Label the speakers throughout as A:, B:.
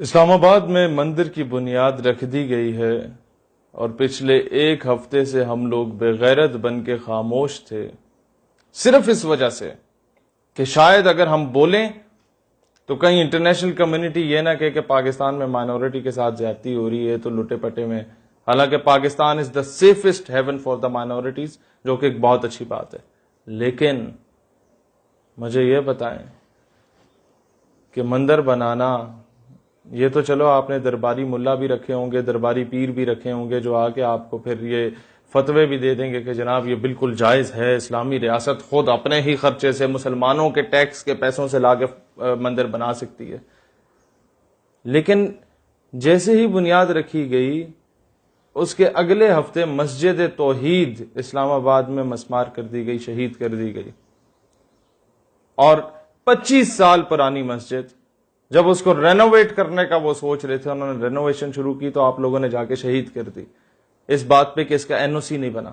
A: اسلام آباد میں مندر کی بنیاد رکھ دی گئی ہے اور پچھلے ایک ہفتے سے ہم لوگ بے غیرت بن کے خاموش تھے، صرف اس وجہ سے کہ شاید اگر ہم بولیں تو کہیں انٹرنیشنل کمیونٹی یہ نہ کہے کہ پاکستان میں مائنورٹی کے ساتھ زیادتی ہو رہی ہے تو لٹے پٹے میں، حالانکہ Pakistan is the safest haven for the minorities, جو کہ ایک بہت اچھی بات ہے۔ لیکن مجھے یہ بتائیں کہ مندر بنانا، یہ تو چلو آپ نے درباری ملا بھی رکھے ہوں گے، درباری پیر بھی رکھے ہوں گے جو آ کے آپ کو پھر یہ فتوے بھی دے دیں گے کہ جناب یہ بالکل جائز ہے، اسلامی ریاست خود اپنے ہی خرچے سے مسلمانوں کے ٹیکس کے پیسوں سے لا کے مندر بنا سکتی ہے۔ لیکن جیسے ہی بنیاد رکھی گئی اس کے اگلے ہفتے مسجد توحید اسلام آباد میں مسمار کر دی گئی، شہید کر دی گئی، اور 25 سال پرانی مسجد، جب اس کو رینوویٹ کرنے کا وہ سوچ رہے تھے، انہوں نے رینوویشن شروع کی تو آپ لوگوں نے جا کے شہید کر دی اس بات پہ کہ اس کا این او سی نہیں بنا،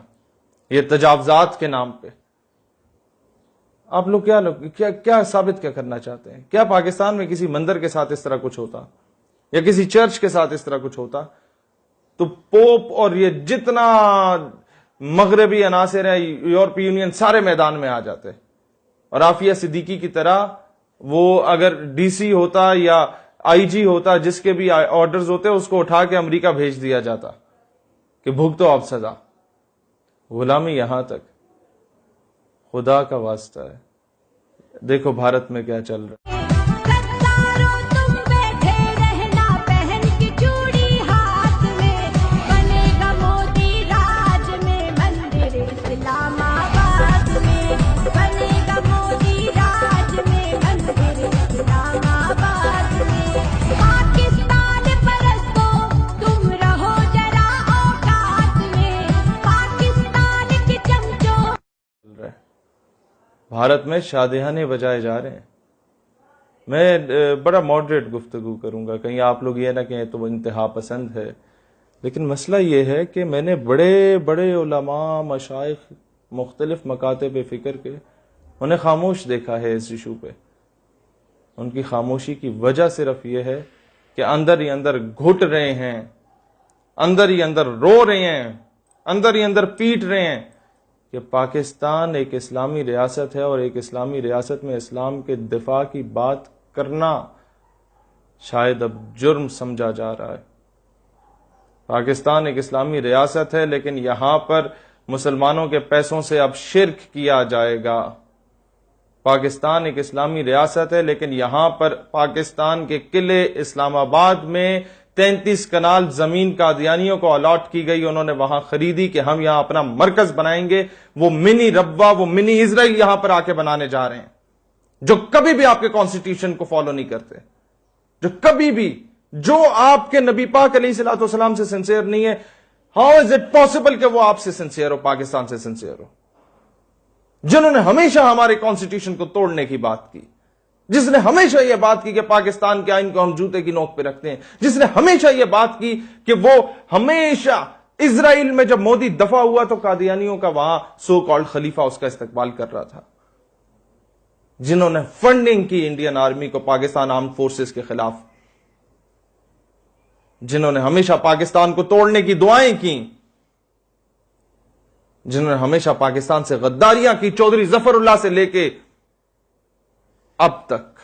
A: یہ تجاوزات کے نام پہ۔ آپ لوگ کیا ثابت کیا کرنا چاہتے ہیں؟ کیا پاکستان میں کسی مندر کے ساتھ اس طرح کچھ ہوتا یا کسی چرچ کے ساتھ اس طرح کچھ ہوتا تو پوپ اور یہ جتنا مغربی عناصر ہیں، یورپی یونین، سارے میدان میں آ جاتے، اور عافیہ صدیقی کی طرح وہ اگر ڈی سی ہوتا یا آئی جی ہوتا، جس کے بھی آرڈرز ہوتے، اس کو اٹھا کے امریکہ بھیج دیا جاتا کہ بھگتو اب سزا۔ غلامی یہاں تک، خدا کا واسطہ ہے دیکھو بھارت میں کیا چل رہا ہے۔ بھارت میں شادیانے بجائے جا رہے ہیں۔ میں بڑا ماڈریٹ گفتگو کروں گا، کہیں آپ لوگ یہ نہ کہیں تو وہ انتہا پسند ہے، لیکن مسئلہ یہ ہے کہ میں نے بڑے بڑے علماء، مشائخ، مختلف مکاتب فکر کے انہیں خاموش دیکھا ہے اس ایشو پہ۔ ان کی خاموشی کی وجہ صرف یہ ہے کہ اندر ہی اندر گھٹ رہے ہیں، اندر ہی اندر رو رہے ہیں، اندر ہی اندر پیٹ رہے ہیں کہ پاکستان ایک اسلامی ریاست ہے، اور ایک اسلامی ریاست میں اسلام کے دفاع کی بات کرنا شاید اب جرم سمجھا جا رہا ہے۔ پاکستان ایک اسلامی ریاست ہے، لیکن یہاں پر مسلمانوں کے پیسوں سے اب شرک کیا جائے گا۔ پاکستان ایک اسلامی ریاست ہے، لیکن یہاں پر پاکستان کے قلعے اسلام آباد میں 33 کنال زمین قادیانیوں کو الاٹ کی گئی، انہوں نے وہاں خریدی کہ ہم یہاں اپنا مرکز بنائیں گے۔ وہ منی ربوہ، وہ منی اسرائیل یہاں پر آ کے بنانے جا رہے ہیں، جو کبھی بھی آپ کے کانسٹیٹیوشن کو فالو نہیں کرتے، جو کبھی بھی، جو آپ کے نبی پاک علیہ الصلوۃ والسلام سے سنسیئر نہیں ہے۔ ہاؤ از اٹ پاسبل کہ وہ آپ سے سنسیئر ہو، پاکستان سے سنسیئر ہو، جنہوں نے ہمیشہ ہمارے کانسٹیٹیوشن کو توڑنے کی بات کی، جس نے ہمیشہ یہ بات کی کہ پاکستان کے آئین کو ہم جوتے کی نوک پہ رکھتے ہیں، جس نے ہمیشہ یہ بات کی کہ وہ ہمیشہ اسرائیل میں جب مودی دفاع ہوا تو قادیانیوں کا وہاں سو کالڈ خلیفہ اس کا استقبال کر رہا تھا، جنہوں نے فنڈنگ کی انڈین آرمی کو پاکستان آرمڈ فورسز کے خلاف، جنہوں نے ہمیشہ پاکستان کو توڑنے کی دعائیں کی، جنہوں نے ہمیشہ پاکستان سے غداریاں کی، چودھری ظفر اللہ سے لے کے اب تک،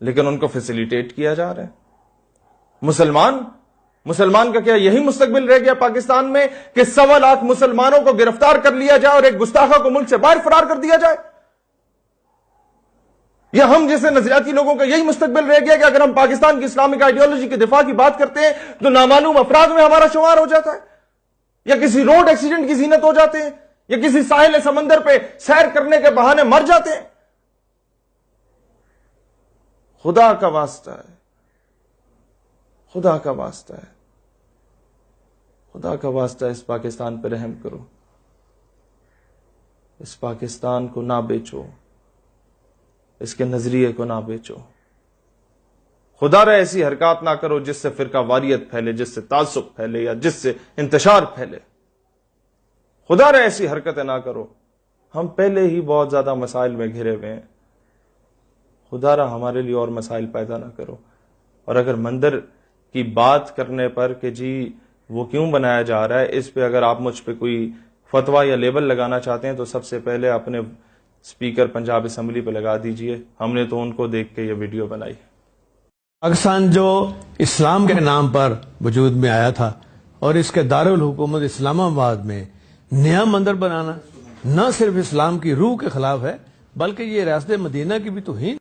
A: لیکن ان کو فیسیلیٹیٹ کیا جا رہا ہے۔ مسلمان کا کیا یہی مستقبل رہ گیا پاکستان میں کہ 1.25 لاکھ مسلمانوں کو گرفتار کر لیا جائے اور ایک گستاخہ کو ملک سے باہر فرار کر دیا جائے؟ یا ہم جیسے نظریاتی لوگوں کا یہی مستقبل رہ گیا کہ اگر ہم پاکستان کی اسلامک آئیڈیالوجی کے دفاع کی بات کرتے ہیں تو نامعلوم افراد میں ہمارا شمار ہو جاتا ہے، یا کسی روڈ ایکسیڈنٹ کی زینت ہو جاتے ہیں، یا کسی ساحل سمندر پہ سیر کرنے کے بہانے مر جاتے ہیں؟ خدا کا واسطہ ہے، خدا کا واسطہ ہے، خدا کا واسطہ ہے، اس پاکستان پہ رحم کرو، اس پاکستان کو نہ بیچو، اس کے نظریے کو نہ بیچو۔ خدا رہا ایسی حرکات نہ کرو جس سے فرقہ واریت پھیلے، جس سے تعصب پھیلے، یا جس سے انتشار پھیلے۔ خدا رہا ایسی حرکتیں نہ کرو۔ ہم پہلے ہی بہت زیادہ مسائل میں گھرے ہوئے ہیں، خدا را ہمارے لیے اور مسائل پیدا نہ کرو۔ اور اگر مندر کی بات کرنے پر کہ جی وہ کیوں بنایا جا رہا ہے، اس پہ اگر آپ مجھ پہ کوئی فتویٰ یا لیبل لگانا چاہتے ہیں تو سب سے پہلے اپنے اسپیکر پنجاب اسمبلی پہ لگا دیجئے. ہم نے تو ان کو دیکھ کے یہ ویڈیو بنائی.
B: پاکستان جو اسلام کے نام پر وجود میں آیا تھا اور اس کے دارالحکومت اسلام آباد میں نیا مندر بنانا نہ صرف اسلام کی روح کے خلاف ہے بلکہ یہ ریاست مدینہ کی بھی توہین